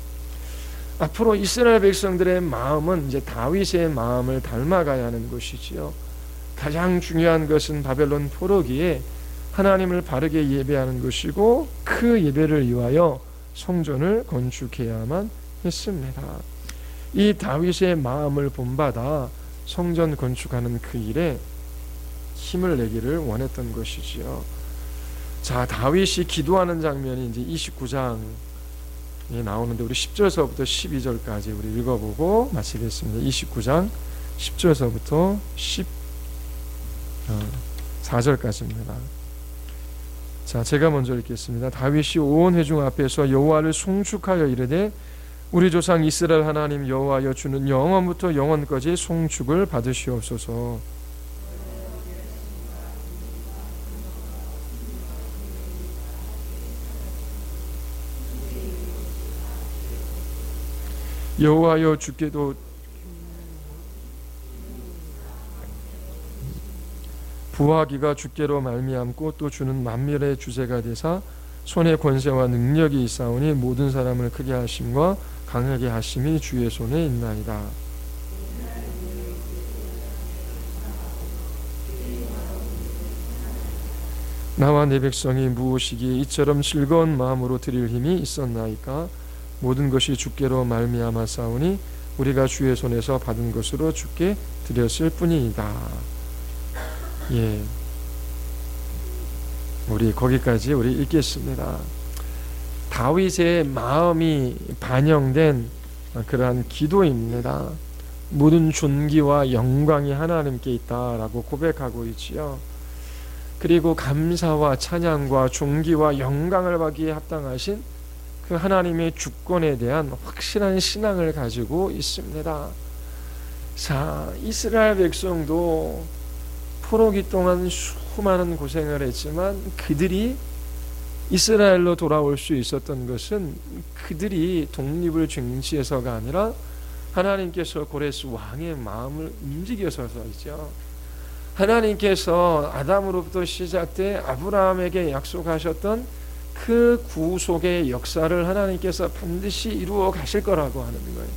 앞으로 이스라엘 백성들의 마음은 이제 다윗의 마음을 닮아가야 하는 것이지요. 가장 중요한 것은 바벨론 포로기에 하나님을 바르게 예배하는 것이고 그 예배를 위하여 성전을 건축해야만 했습니다. 이 다윗의 마음을 본받아 성전 건축하는 그 일에 힘을 내기를 원했던 것이지요. 자, 다윗이 기도하는 장면이 이제 29장에 나오는데 우리 10절서부터 12절까지 우리 읽어보고 마치겠습니다. 29장 10절서부터 14절까지입니다. 자, 제가 먼저 읽겠습니다. 다윗이 온 회중 앞에서 여호와를 송축하여 이르되 우리 조상 이스라엘 하나님 여호와여 주는 영원부터 영원까지 송축을 받으시옵소서. 여호와여 주께도 부하기가 주께로 말미암고 또 주는 만민의 주제가 되사 손에 권세와 능력이 있사오니 모든 사람을 크게 하심과 강하게 하심이 주의 손에 있나이다. 나와 내 백성이 무엇이기에 이처럼 즐거운 마음으로 드릴 힘이 있었나이까? 모든 것이 주께로 말미암아 싸우니 우리가 주의 손에서 받은 것으로 주께 드렸을 뿐이다. 예, 우리 거기까지 우리 읽겠습니다. 다윗의 마음이 반영된 그러한 기도입니다. 모든 존귀와 영광이 하나님께 있다라고 고백하고 있지요. 그리고 감사와 찬양과 존귀와 영광을 받기에 합당하신 그 하나님의 주권에 대한 확실한 신앙을 가지고 있습니다. 자, 이스라엘 백성도 포로기 동안 수많은 고생을 했지만 그들이 이스라엘로 돌아올 수 있었던 것은 그들이 독립을 쟁취해서가 아니라 하나님께서 고레스 왕의 마음을 움직여서이죠. 하나님께서 아담으로부터 시작돼 아브라함에게 약속하셨던 그 구속의 역사를 하나님께서 반드시 이루어 가실 거라고 하는 거예요.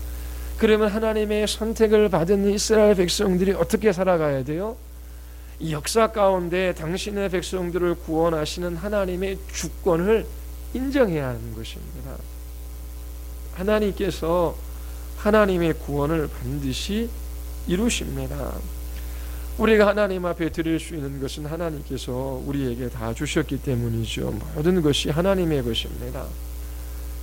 그러면 하나님의 선택을 받은 이스라엘 백성들이 어떻게 살아가야 돼요? 이 역사 가운데 당신의 백성들을 구원하시는 하나님의 주권을 인정해야 하는 것입니다. 하나님께서 하나님의 구원을 반드시 이루십니다. 우리가 하나님 앞에 드릴 수 있는 것은 하나님께서 우리에게 다 주셨기 때문이죠. 모든 것이 하나님의 것입니다.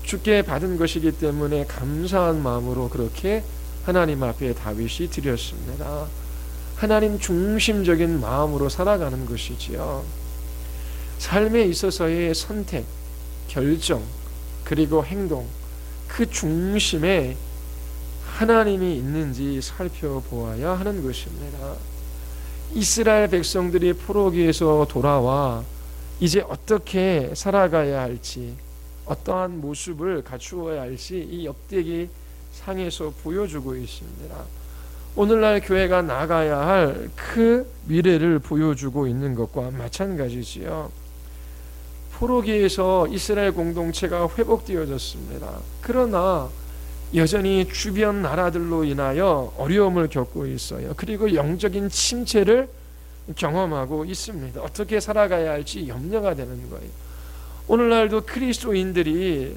주께 받은 것이기 때문에 감사한 마음으로 그렇게 하나님 앞에 다윗이 드렸습니다. 하나님 중심적인 마음으로 살아가는 것이지요. 삶에 있어서의 선택, 결정, 그리고 행동, 그 중심에 하나님이 있는지 살펴보아야 하는 것입니다. 이스라엘 백성들이 포로기에서 돌아와 이제 어떻게 살아가야 할지, 어떠한 모습을 갖추어야 할지 이 역대기 상에서 보여주고 있습니다. 오늘날 교회가 나가야 할 그 미래를 보여주고 있는 것과 마찬가지지요. 포로기에서 이스라엘 공동체가 회복되어졌습니다. 그러나 여전히 주변 나라들로 인하여 어려움을 겪고 있어요. 그리고 영적인 침체를 경험하고 있습니다. 어떻게 살아가야 할지 염려가 되는 거예요. 오늘날도 그리스도인들이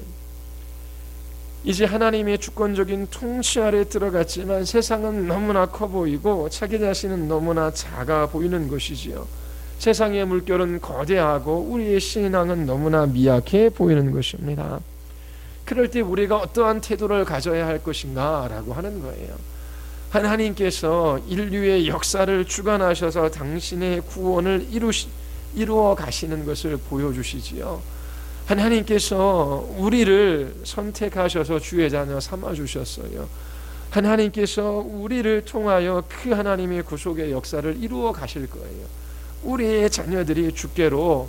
이제 하나님의 주권적인 통치 아래 들어갔지만 세상은 너무나 커 보이고 자기 자신은 너무나 작아 보이는 것이지요. 세상의 물결은 거대하고 우리의 신앙은 너무나 미약해 보이는 것입니다. 그럴 때 우리가 어떠한 태도를 가져야 할 것인가 라고 하는 거예요. 하나님께서 인류의 역사를 주관하셔서 당신의 구원을 이루어 가시는 것을 보여주시지요. 하나님께서 우리를 선택하셔서 주의 자녀 삼아주셨어요. 하나님께서 우리를 통하여 그 하나님의 구속의 역사를 이루어 가실 거예요. 우리의 자녀들이 주께로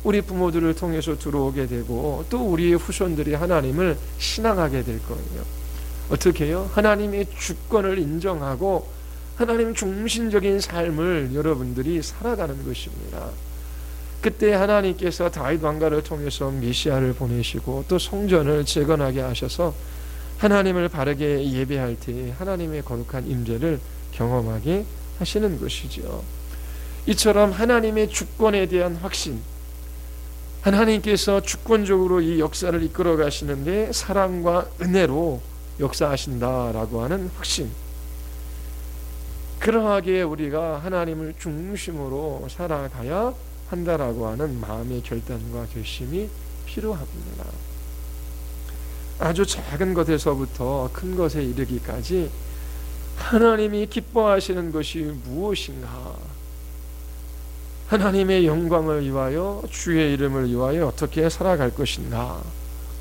우리 부모들을 통해서 들어오게 되고 또 우리의 후손들이 하나님을 신앙하게 될 거예요. 어떻게 해요? 하나님의 주권을 인정하고 하나님 중심적인 삶을 여러분들이 살아가는 것입니다. 그때 하나님께서 다윗 왕가를 통해서 메시아를 보내시고 또 성전을 재건하게 하셔서 하나님을 바르게 예배할 때 하나님의 거룩한 임재를 경험하게 하시는 것이죠. 이처럼 하나님의 주권에 대한 확신, 하나님께서 주권적으로 이 역사를 이끌어 가시는데 사랑과 은혜로 역사하신다라고 하는 확신, 그러하게 우리가 하나님을 중심으로 살아가야 한다라고 하는 마음의 결단과 결심이 필요합니다. 아주 작은 것에서부터 큰 것에 이르기까지 하나님이 기뻐하시는 것이 무엇인가, 하나님의 영광을 위하여 주의 이름을 위하여 어떻게 살아갈 것인가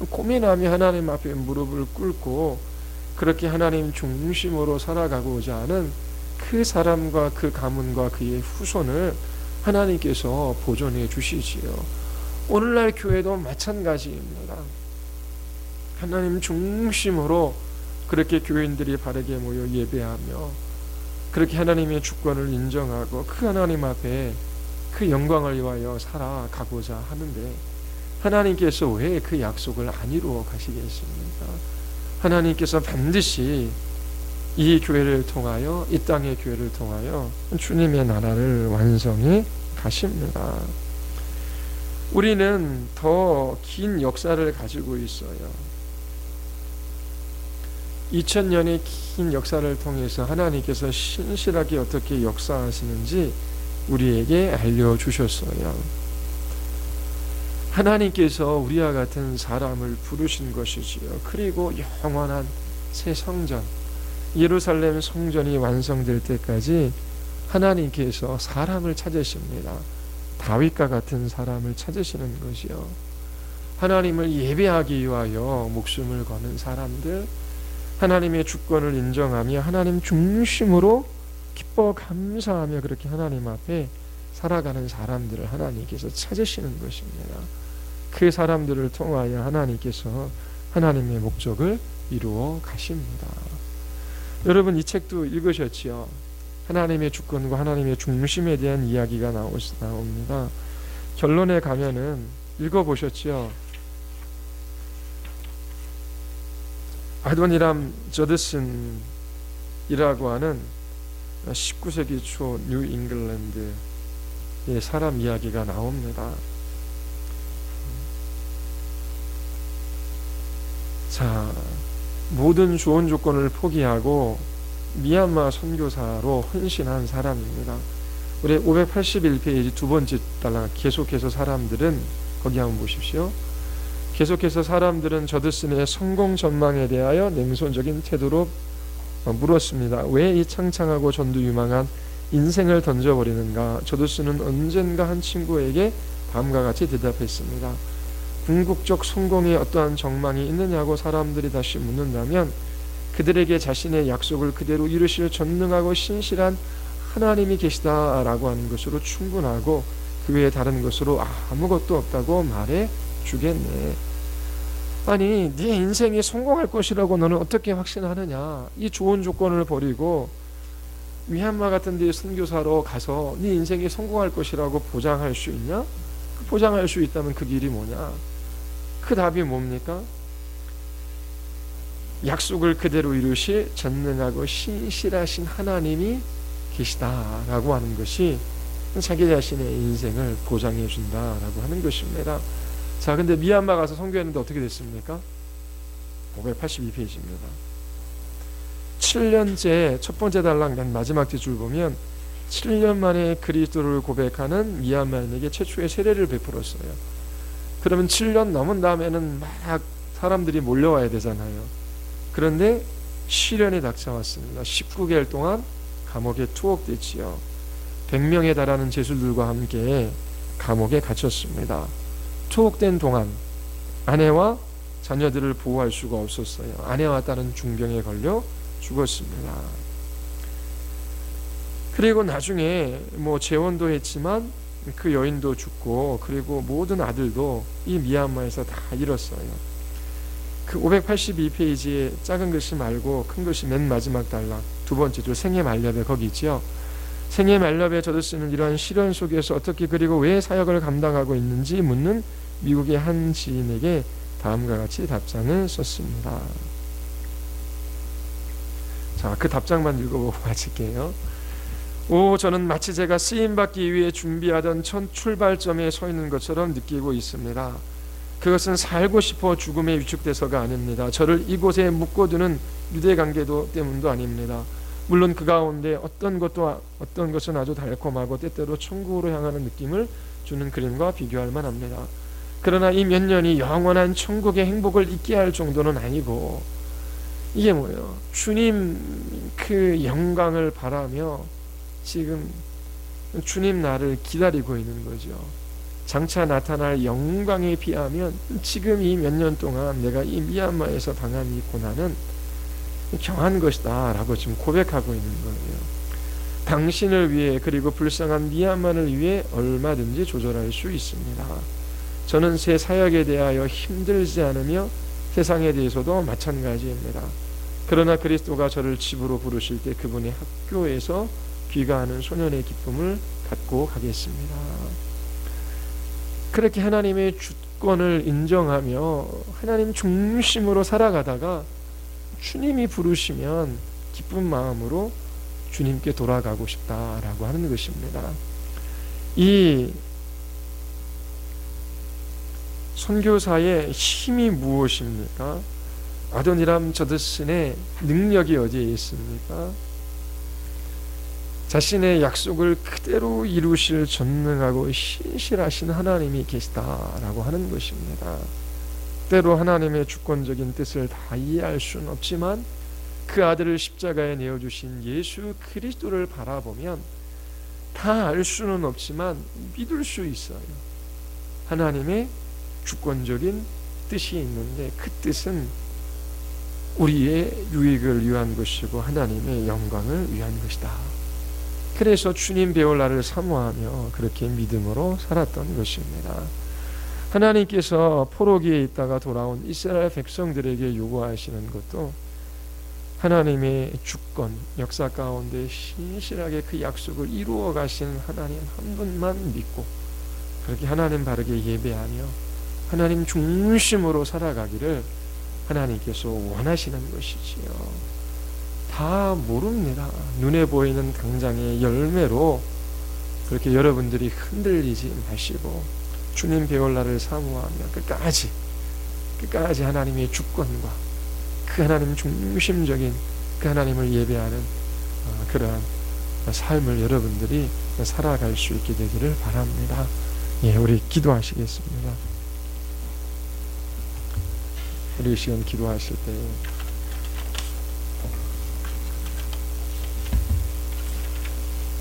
고민하며 하나님 앞에 무릎을 꿇고 그렇게 하나님 중심으로 살아가고자 하는 그 사람과 그 가문과 그의 후손을 하나님께서 보존해 주시지요. 오늘날 교회도 마찬가지입니다. 하나님 중심으로 그렇게 교인들이 바르게 모여 예배하며 그렇게 하나님의 주권을 인정하고 그 하나님 앞에 그 영광을 위하여 살아가고자 하는데 하나님께서 왜 그 약속을 안 이루어 가시겠습니까? 하나님께서 반드시 이 교회를 통하여, 이 땅의 교회를 통하여 주님의 나라를 완성해 가십니다. 우리는 더 긴 역사를 가지고 있어요. 2000년의 긴 역사를 통해서 하나님께서 신실하게 어떻게 역사하시는지 우리에게 알려주셨어요. 하나님께서 우리와 같은 사람을 부르신 것이지요. 그리고 영원한 새 성전, 예루살렘 성전이 완성될 때까지 하나님께서 사람을 찾으십니다. 다윗과 같은 사람을 찾으시는 것이요. 하나님을 예배하기 위하여 목숨을 거는 사람들, 하나님의 주권을 인정하며 하나님 중심으로 기뻐 감사하며 그렇게 하나님 앞에 살아가는 사람들을 하나님께서 찾으시는 것입니다. 그 사람들을 통하여 하나님께서 하나님의 목적을 이루어 가십니다. 여러분 이 책도 읽으셨지요? 하나님의 주권과 하나님의 중심에 대한 이야기가 나옵니다. 결론에 가면은 읽어보셨지요? 아도니람 저드슨이라고 하는 19세기 초 뉴 잉글랜드의 사람 이야기가 나옵니다. 자, 모든 좋은 조건을 포기하고 미얀마 선교사로 헌신한 사람입니다. 우리 581페이지 두 번째 달랑 계속해서 사람들은 거기 한번 보십시오. 계속해서 사람들은 저드슨의 성공 전망에 대하여 냉소적인 태도로 물었습니다. 왜 이 창창하고 전도 유망한 인생을 던져버리는가? 저드슨은 언젠가 한 친구에게 다음과 같이 대답했습니다. 궁극적 성공에 어떠한 정망이 있느냐고 사람들이 다시 묻는다면 그들에게 자신의 약속을 그대로 이루실 전능하고 신실한 하나님이 계시다라고 하는 것으로 충분하고 그 외에 다른 것으로 아무것도 없다고 말해 주겠네. 아니, 네 인생이 성공할 것이라고 너는 어떻게 확신하느냐? 이 좋은 조건을 버리고 미얀마 같은 데 선교사로 가서 네 인생이 성공할 것이라고 보장할 수 있냐? 보장할 수 있다면 그 길이 뭐냐? 그 답이 뭡니까? 약속을 그대로 이루실 전능하고 신실하신 하나님이 계시다라고 하는 것이 자기 자신의 인생을 보장해 준다라고 하는 것입니다. 자, 근데 미얀마 가서 선교했는데 어떻게 됐습니까? 582페이지입니다. 7년째 첫 번째 달랑 맨 마지막 줄 보면 7년 만에 그리스도를 고백하는 미얀마인에게 최초의 세례를 베풀었어요. 그러면 7년 넘은 다음에는 막 사람들이 몰려와야 되잖아요. 그런데 시련이 닥쳐왔습니다. 19개월 동안 감옥에 투옥됐지요. 100명에 달하는 제술들과 함께 감옥에 갇혔습니다. 투옥된 동안 아내와 자녀들을 보호할 수가 없었어요. 아내와 딸은 중병에 걸려 죽었습니다. 그리고 나중에 재혼도 했지만 그 여인도 죽고 그리고 모든 아들도 이 미얀마에서 다 잃었어요. 그 582페이지에 작은 글씨 말고 큰 글씨 맨 마지막 달락 두 번째 줄 생애 말렵에 거기 있죠. 생애 말렵에 저드슨은 이러한 시련 속에서 어떻게 그리고 왜 사역을 감당하고 있는지 묻는 미국의 한 지인에게 다음과 같이 답장을 썼습니다. 자, 그 답장만 읽어보고 마칠게요. 저는 마치 제가 쓰임받기 위해 준비하던 첫 출발점에 서 있는 것처럼 느끼고 있습니다. 그것은 살고 싶어 죽음에 위축돼서가 아닙니다. 저를 이곳에 묶어두는 유대관계도 때문도 아닙니다. 물론 그 가운데 어떤 것은 아주 달콤하고 때때로 천국으로 향하는 느낌을 주는 그림과 비교할 만합니다. 그러나 이 몇 년이 영원한 천국의 행복을 잊게 할 정도는 아니고, 이게 뭐예요? 주님 그 영광을 바라며 지금 주님 나를 기다리고 있는 거죠. 장차 나타날 영광에 비하면 지금 이 몇 년 동안 내가 이 미얀마에서 당한 이 고난은 경한 것이다 라고 지금 고백하고 있는 거예요. 당신을 위해, 그리고 불쌍한 미얀마를 위해 얼마든지 조절할 수 있습니다. 저는 새 사역에 대하여 힘들지 않으며 세상에 대해서도 마찬가지입니다. 그러나 그리스도가 저를 집으로 부르실 때 그분의 학교에서 귀가하는 소년의 기쁨을 갖고 가겠습니다. 그렇게 하나님의 주권을 인정하며 하나님 중심으로 살아가다가 주님이 부르시면 기쁜 마음으로 주님께 돌아가고 싶다라고 하는 것입니다. 이 선교사의 힘이 무엇입니까? 아도니람 저드슨의 능력이 어디에 있습니까? 자신의 약속을 그대로 이루실 전능하고 신실하신 하나님이 계시다라고 하는 것입니다. 때로 하나님의 주권적인 뜻을 다 이해할 수는 없지만 그 아들을 십자가에 내어주신 예수 그리스도를 바라보면 다 알 수는 없지만 믿을 수 있어요. 하나님의 주권적인 뜻이 있는데 그 뜻은 우리의 유익을 위한 것이고 하나님의 영광을 위한 것이다. 그래서 주님 배울 나를 사모하며 그렇게 믿음으로 살았던 것입니다. 하나님께서 포로기에 있다가 돌아온 이스라엘 백성들에게 요구하시는 것도 하나님의 주권, 역사 가운데 신실하게 그 약속을 이루어 가신 하나님 한 분만 믿고 그렇게 하나님 바르게 예배하며 하나님 중심으로 살아가기를 하나님께서 원하시는 것이지요. 다 모릅니다. 눈에 보이는 당장의 열매로 그렇게 여러분들이 흔들리지 마시고 주님 배울 날을 사모하며 끝까지 하나님의 주권과 그 하나님 중심적인 그 하나님을 예배하는 그러한 삶을 여러분들이 살아갈 수 있게 되기를 바랍니다. 예, 우리 기도하시겠습니다. 우리 시간 기도하실 때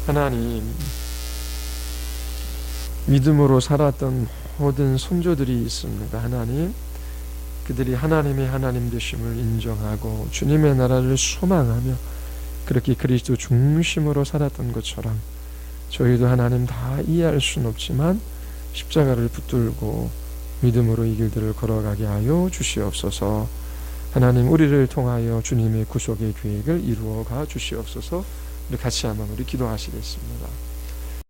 하나님, 믿음으로 살았던 모든 선조들이 있습니다. 하나님, 그들이 하나님의 하나님 되심을 인정하고 주님의 나라를 소망하며 그렇게 그리스도 중심으로 살았던 것처럼 저희도 하나님 다 이해할 수는 없지만 십자가를 붙들고 믿음으로 이 길들을 걸어가게 하여 주시옵소서. 하나님, 우리를 통하여 주님의 구속의 계획을 이루어가 주시옵소서. 우리 같이 한번 기도하시겠습니다.